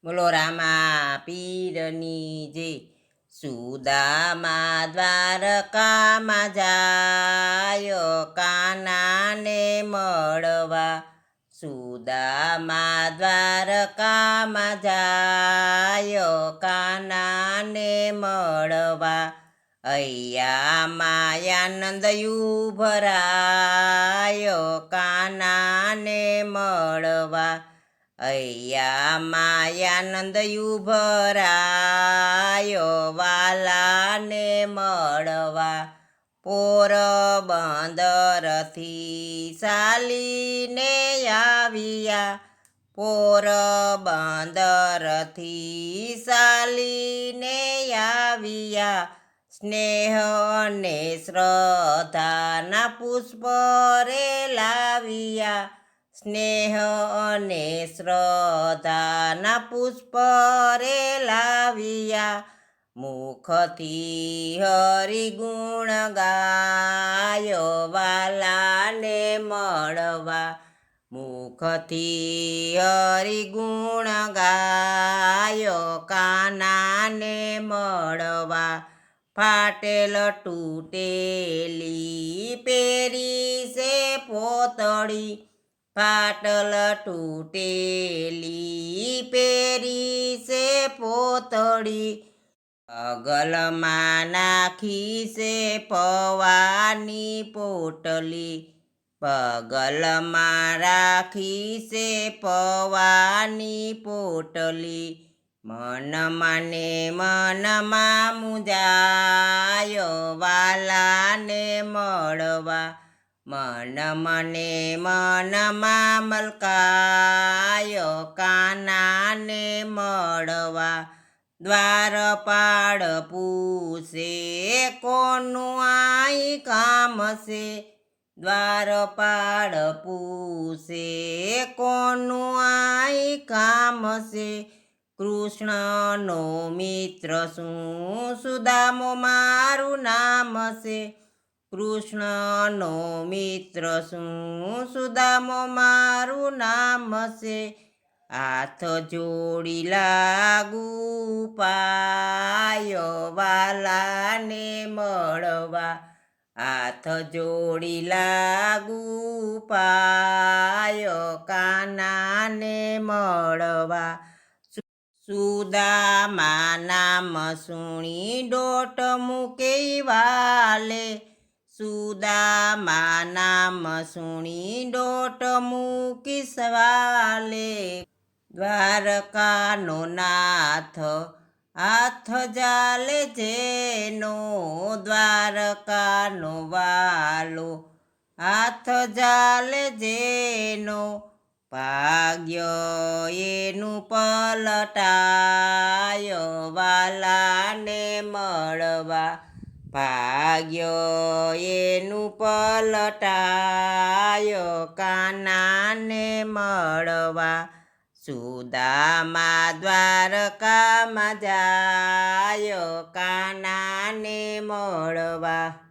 બોલો રામા પીરની જે સુદામા દ્વારકામાં જાયો કાનાને મળવા. સુદામા દ્વારકામાં જાયો કાનાને મળવા. અહીંયા આનંદ ભરાયો કાનાને મળવા. આનંદ ભરાયો વાલાને મળવા. પોરબંદરથી ચાલીને આવ્યા. પોરબંદરથી ચાલીને આવ્યા. સ્નેહ અને શ્રદ્ધાના પુષ્પ રે લાવ્યા. સ્નેહ અને શ્રદ્ધાના પુષ્પ રે લાવ્યા. મુખથી હરિગુણ ગાયો વાલાને મળવા. મુખથી હરિગુણ ગાયો કાનાને મળવા. ફાટેલ તૂટેલી પેરી છે પોતળી. ફાટલ તૂટેલી પેરી છે પોતળી. પગલમાં નાખી છે પવાની પોટલી. પગલમાં રાખી છે પવાની પોટલી. મનમાં ને મનમાં મુંજાયો વાલાને મળવા. મનમાં ને મનમાં મલકાયો કાનાને મળવા. દ્વારપાળ પૂછે કોનું આઈ કામ છે. દ્વારપાળ પૂછે કોનું આઈ કામ છે. કૃષ્ણનો મિત્ર શું સુદામો મારું નામ છે. કૃષ્ણનો મિત્ર શું સુદામો મારું નામ છે. હાથ જોડી લાગુ પાયો વાલાને મળવા. હાથ જોડી લાગુ પાયો કાનાને મળવા. સુદામા નામ સુણી દોટ મૂકે વાલે. સુદામા નામ સુણી દોટ મૂકી સવાલે. દ્વારકાનો નાથ હાથ જાલે જેનો. દ્વારકાનો વાલો હાથ જાલે જેનો. ભાગ્ય એનું પલટાયો વાલાને મળવા. ભાગ્ય એનું પલટાયો કાનાને મળવા. સુદામા દ્વારકામાં જાયો કાનાને મળવા.